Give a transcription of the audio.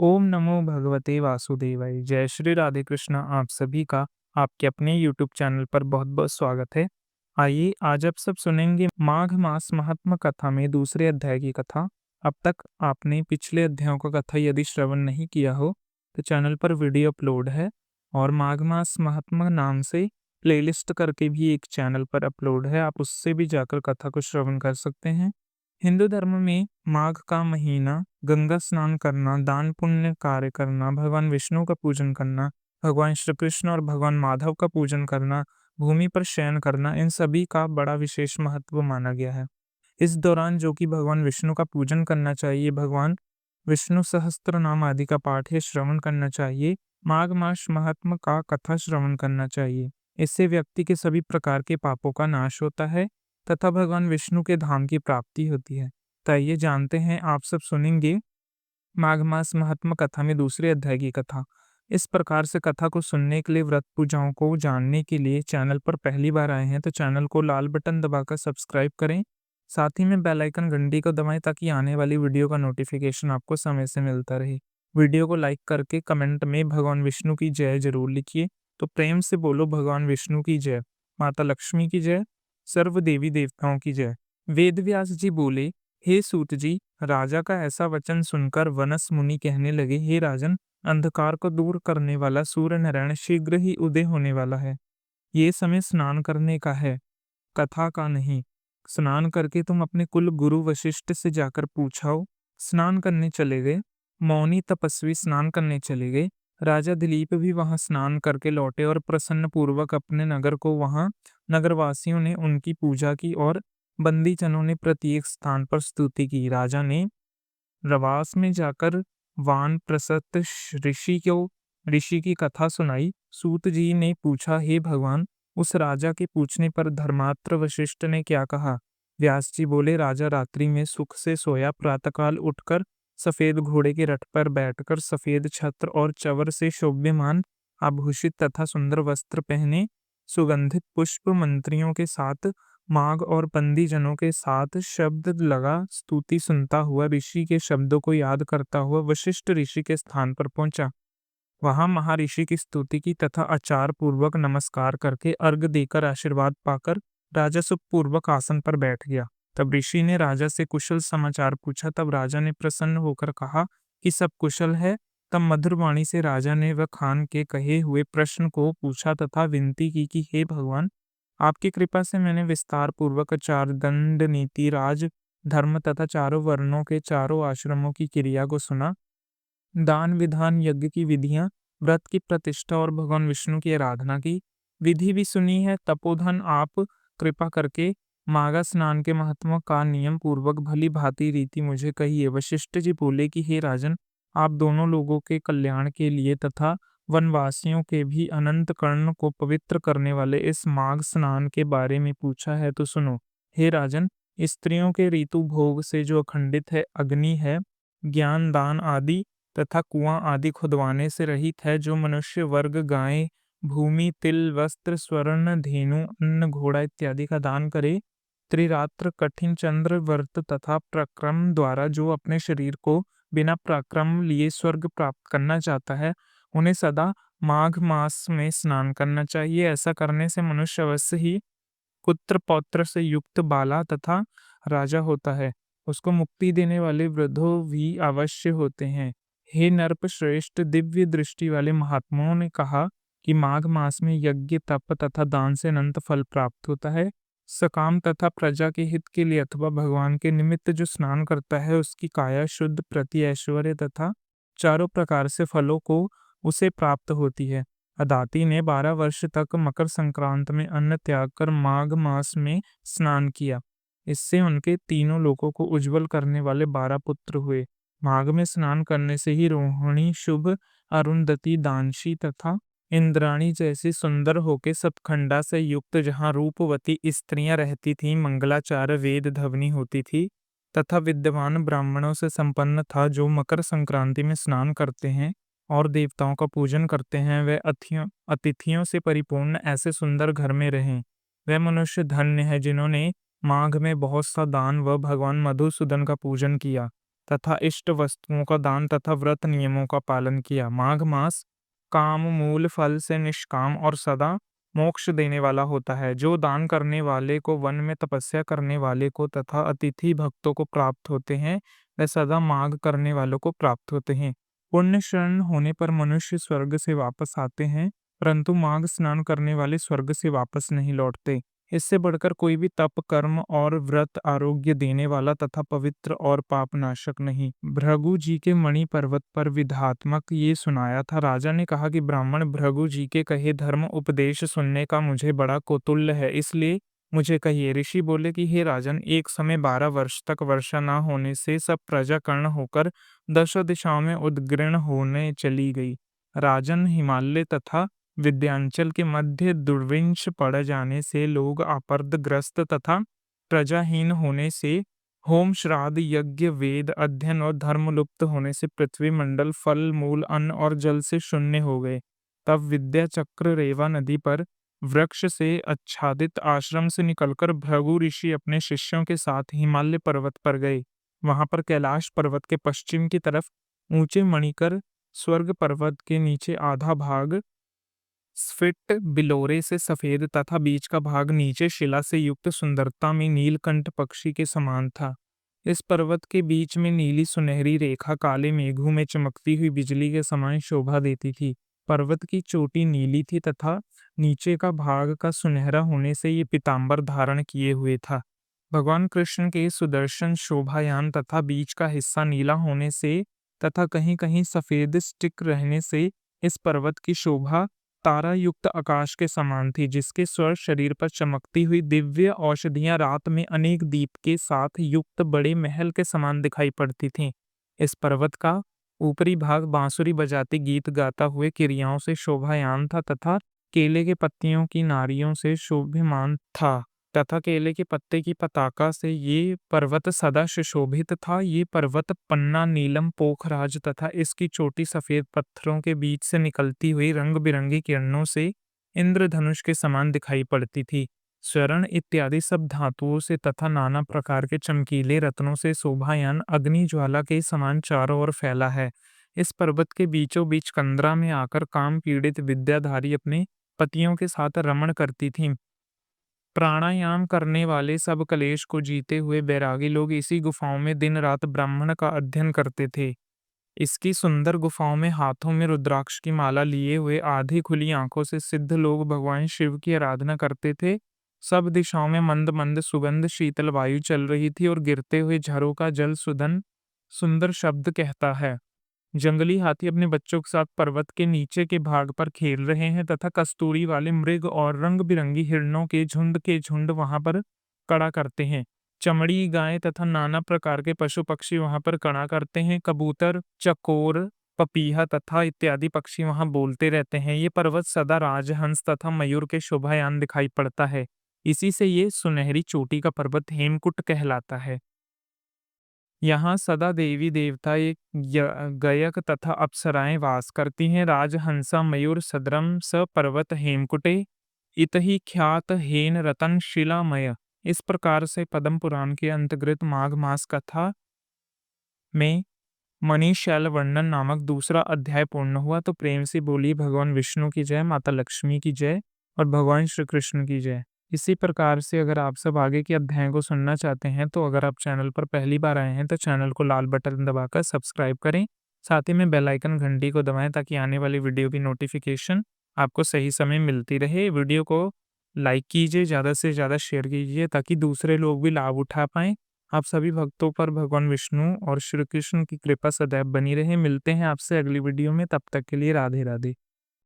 ओम नमो भगवते वासुदेवाय। जय श्री राधे कृष्ण। आप सभी का आपके अपने यूट्यूब चैनल पर बहुत-बहुत स्वागत है। आइए आज आप सब सुनेंगे माघ मास महात्म कथा में दूसरे अध्याय की कथा। अब तक आपने पिछले अध्यायों का कथा यदि श्रवण नहीं किया हो तो चैनल पर वीडियो अपलोड है और माघ मास महात्म नाम से प्लेलिस्ट करके भी एक चैनल पर अपलोड है। आप उससे भी जाकर कथा को श्रवण कर सकते हैं। हिंदू धर्म में माघ का महीना गंगा स्नान करना, दान पुण्य कार्य करना, भगवान विष्णु का पूजन करना, भगवान श्री कृष्ण और भगवान माधव का पूजन करना, भूमि पर शयन करना, इन सभी का बड़ा विशेष महत्व माना गया है। इस दौरान जो कि भगवान विष्णु का पूजन करना चाहिए, भगवान विष्णु सहस्त्र नाम आदि का पाठ या श्रवण करना चाहिए, माघ मास महात्म का कथा श्रवण करना चाहिए। इससे व्यक्ति के सभी प्रकार के पापों का नाश होता है तथा भगवान विष्णु के धाम की प्राप्ति होती है। तो आइए जानते हैं, आप सब सुनेंगे माघ मास महात्म कथा में दूसरे अध्याय की कथा। इस प्रकार से कथा को सुनने के लिए, व्रत पूजाओं को जानने के लिए चैनल पर पहली बार आए हैं तो चैनल को लाल बटन दबाकर सब्सक्राइब करें। साथ ही में बेल आइकन घंटी को दबाएं ताकि आने वाली वीडियो का नोटिफिकेशन आपको समय से मिलता रहे। वीडियो को लाइक करके कमेंट में भगवान विष्णु की जय जरूर लिखिए। तो प्रेम से बोलो भगवान विष्णु की जय, माता लक्ष्मी की जय, सर्व देवी देवताओं की जय। वेद व्यास जी बोले, हे सूत जी, राजा का ऐसा वचन सुनकर वनस मुनि कहने लगे, हे राजन, अंधकार को दूर करने वाला सूर्य नारायण शीघ्र ही उदय होने वाला है। ये समय स्नान करने का है, कथा का नहीं। स्नान करके तुम अपने कुल गुरु वशिष्ठ से जाकर पूछाओ। स्नान करने चले गए। मौनी तपस्वी स्नान करने चले गए। राजा दिलीप भी वहां स्नान करके लौटे और प्रसन्न पूर्वक अपने नगर को वहां नगरवासियों ने उनकी पूजा की और बंदीजनों ने प्रत्येक स्थान पर स्तुति की। राजा ने रवास में जाकर वानप्रस्थ ऋषि की कथा सुनाई। सूत जी ने पूछा, हे भगवान, उस राजा के पूछने पर धर्मात्र वशिष्ठ ने क्या कहा? व्यास जी बोले, राजा रात्रि में सुख से सोया, प्रातःकाल उठकर सफेद घोड़े के रथ पर बैठकर सफेद छत्र और चवर से शोभ्यमान आभूषित तथा सुंदर वस्त्र पहने, सुगंधित पुष्प मंत्रियों के साथ, माघ और बंदी जनों के साथ शब्द लगा स्तुति सुनता हुआ, ऋषि के शब्दों को याद करता हुआ वशिष्ठ ऋषि के स्थान पर पहुंचा। वहां महर्षि की स्तुति की तथा आचार पूर्वक नमस्कार करके अर्घ देकर आशीर्वाद पाकर राजा सुख पूर्वक आसन पर बैठ गया। तब ऋषि ने राजा से कुशल समाचार पूछा। तब राजा ने प्रसन्न होकर कहा कि सब कुशल है। तब मधुर वाणी से राजा ने वह खान के कहे हुए प्रश्न को पूछा तथा विनती की कि हे भगवान, आपकी कृपा से मैंने विस्तार पूर्वक चार दंड नीति, राज धर्म तथा चारों वर्णों के चारों आश्रमों की क्रिया को सुना। दान विधान, यज्ञ की विधियां, व्रत की प्रतिष्ठा और भगवान विष्णु की आराधना की विधि भी सुनी है। तपोधन, आप कृपा करके माघ स्नान के महत्व का नियम पूर्वक भली भांति रीति मुझे कहिए। वशिष्ठ जी बोले कि हे राजन, आप दोनों लोगों के कल्याण के लिए तथा वनवासियों के भी अनंत कर्ण को पवित्र करने वाले इस माघ स्नान के बारे में पूछा है तो सुनो। हे राजन, स्त्रियों के ऋतु भोग से जो अखंडित है, अग्नि है, ज्ञान दान आदि तथा कुआं आदि खुदवाने से रहित है, जो मनुष्य वर्ग गाय, भूमि, तिल, वस्त्र, स्वर्ण, धेनु, अन्न, घोड़ा इत्यादि का दान करे, त्रिरात्र कठिन चंद्र व्रत तथा प्रक्रम द्वारा जो अपने शरीर को बिना पराक्रम लिए स्वर्ग प्राप्त करना चाहता है, उन्हें सदा माघ मास में स्नान करना चाहिए। ऐसा करने से मनुष्य अवश्य ही पुत्र पौत्र से युक्त बाला तथा राजा होता है। उसको मुक्ति देने वाले वृद्धों भी अवश्य होते हैं। हे नरप श्रेष्ठ, दिव्य दृष्टि वाले महात्माओं ने कहा कि माघ मास में यज्ञ, तप तथा दान से अनंत फल प्राप्त होता है। सकाम तथा प्रजा के हित के लिए अथवा भगवान के निमित्त जो स्नान करता है, उसकी काया शुद्ध, प्रति ऐश्वर्य तथा चारों प्रकार से फलों को उसे प्राप्त होती है। अदाती ने 12 वर्ष तक मकर संक्रांत में अन्न त्याग कर माघ मास में स्नान किया। इससे उनके तीनों लोकों को उज्जवल करने वाले 12 पुत्र हुए। माघ में स्नान करने से ही रोहिणी, शुभ, अरुंधति, दांशी तथा इंद्राणी जैसी सुंदर होके सतखंडा से युक्त जहाँ रूपवती स्त्रियां रहती थीं, मंगलाचार वेद ध्वनि होती थी तथा विद्वान ब्राह्मणों से संपन्न था। जो मकर संक्रांति में स्नान करते हैं और देवताओं का पूजन करते हैं, वे अतिथियों से परिपूर्ण ऐसे सुंदर घर में रहें। वे मनुष्य धन्य है जिन्होंने माघ में बहुत सा दान व भगवान मधुसूदन का पूजन किया। तथा इष्ट वस्तुओं का दान तथा व्रत नियमों का पालन किया। माघ मास काम, मूल, फल से निष्काम और सदा मोक्ष देने वाला होता है। जो दान करने वाले को, वन में तपस्या करने वाले को तथा अतिथि भक्तों को प्राप्त होते हैं, वे सदा माघ करने वालों को प्राप्त होते हैं। पुण्य क्षरण होने पर मनुष्य स्वर्ग से वापस आते हैं, परंतु माघ स्नान करने वाले स्वर्ग से वापस नहीं लौटते। इससे बढ़कर कोई भी तप, कर्म और व्रत आरोग्य देने वाला तथा पवित्र और पापनाशक नहीं। भृगु जी के मणि पर्वत पर विधात्मक ये सुनाया था। राजा ने कहा कि ब्राह्मण भृगु जी के कहे धर्म उपदेश सुनने का मुझे बड़ा कौतूहल है, इसलिए मुझे कहिए। ऋषि बोले कि हे राजन, एक समय 12 वर्ष तक वर्षा न होने से सब प्रजा कर्ण होकर दशों दिशाओं में उद्ग्रीण होने चली गई। राजन, हिमालय तथा विंध्याचल के मध्य दुर्विंश पड़ जाने से, लोग आपदग्रस्त तथा प्रजाहीन होने से, होम, श्राद्ध, यज्ञ, वेद अध्ययन और धर्म लुप्त होने से पृथ्वी मंडल फल, मूल, अन्न और जल से शून्य हो गए। तब विद्याचक्र रेवा नदी पर वृक्ष से आच्छादित आश्रम से निकलकर भृगु ऋषि अपने शिष्यों के साथ हिमालय पर्वत पर गए। वहां पर कैलाश पर्वत के पश्चिम की तरफ ऊंचे मणिकर स्वर्ग पर्वत के नीचे आधा भाग स्फिट बिलोरे से सफेद तथा बीच का भाग नीचे शिला से युक्त सुंदरता में नीलकंठ पक्षी के समान था। इस पर्वत के बीच में नीली सुनहरी रेखा काले मेघों में चमकती हुई बिजली के समान शोभा देती थी। पर्वत की चोटी नीली थी तथा नीचे का भाग का सुनहरा होने से ये पीतांबर धारण किए हुए था। भगवान कृष्ण के सुदर्शन शोभायान तथा बीच का हिस्सा नीला होने से तथा कहीं कहीं सफेद स्टिक रहने से इस पर्वत की शोभा तारा युक्त आकाश के समान थी, जिसके स्वर शरीर पर चमकती हुई दिव्य औषधियां रात में अनेक दीप के साथ युक्त बड़े महल के समान दिखाई पड़ती थीं। इस पर्वत का ऊपरी भाग बांसुरी बजाते गीत गाता हुए किरियाओं से शोभायान था तथा केले के पत्तियों की नारियों से शोभिमान था तथा केले के पत्ते की पताका से ये पर्वत सदा सुशोभित था। ये पर्वत पन्ना, नीलम, पोखराज तथा इसकी चोटी सफेद पत्थरों के बीच से निकलती हुई रंग बिरंगी किरणों से इंद्रधनुष के समान दिखाई पड़ती थी। स्वर्ण इत्यादि सब धातुओं से तथा नाना प्रकार के चमकीले रत्नों से शोभायान अग्नि ज्वाला के समान चारों ओर फैला है। इस पर्वत के बीचों बीच कंदरा में आकर काम पीड़ित विद्याधारी अपने पतियों के साथ रमण करती थीं। प्राणायाम करने वाले सब कलेश को जीते हुए बैरागी लोग इसी गुफाओं में दिन रात ब्राह्मण का अध्ययन करते थे। इसकी सुंदर गुफाओं में हाथों में रुद्राक्ष की माला लिए हुए आधी खुली आंखों से सिद्ध लोग भगवान शिव की आराधना करते थे। सब दिशाओं में मंद मंद सुगंध शीतल वायु चल रही थी और गिरते हुए झरों का जल सुधन सुंदर शब्द कहता है। जंगली हाथी अपने बच्चों के साथ पर्वत के नीचे के भाग पर खेल रहे हैं तथा कस्तूरी वाले मृग और रंग बिरंगी हिरणों के झुंड वहां पर कड़ा करते हैं। चमड़ी गाय तथा नाना प्रकार के पशु पक्षी वहां पर कड़ा करते हैं। कबूतर, चकोर, पपीहा तथा इत्यादि पक्षी वहां बोलते रहते हैं। ये पर्वत सदा राजहंस तथा मयूर के शोभायान दिखाई पड़ता है। इसी से ये सुनहरी चोटी का पर्वत हेमकुट कहलाता है। यहाँ सदा देवी देवता, एक गयक तथा अप्सराएं वास करती हैं। राजहंसा मयूर सदरम स पर्वत हेमकुटे इतहि ख्यात हेन रतन शिलामय। इस प्रकार से पद्म पुराण के अंतर्गत माघ मास कथा में मणिशैल वर्णन नामक दूसरा अध्याय पूर्ण हुआ। तो प्रेम से बोलिए भगवान विष्णु की जय, माता लक्ष्मी की जय और भगवान श्री कृष्ण की जय। इसी प्रकार से अगर आप सब आगे के अध्याय को सुनना चाहते हैं, तो अगर आप चैनल पर पहली बार आए हैं तो चैनल को लाल बटन दबाकर सब्सक्राइब करें। साथ ही में बेल आइकन घंटी को दबाएं ताकि आने वाली वीडियो की नोटिफिकेशन आपको सही समय मिलती रहे। वीडियो को लाइक कीजिए, ज़्यादा से ज़्यादा शेयर कीजिए ताकि दूसरे लोग भी लाभ उठा पाएं। आप सभी भक्तों पर भगवान विष्णु और श्री कृष्ण की कृपा सदैव बनी रहे। मिलते हैं आपसे अगली वीडियो में, तब तक के लिए राधे राधे।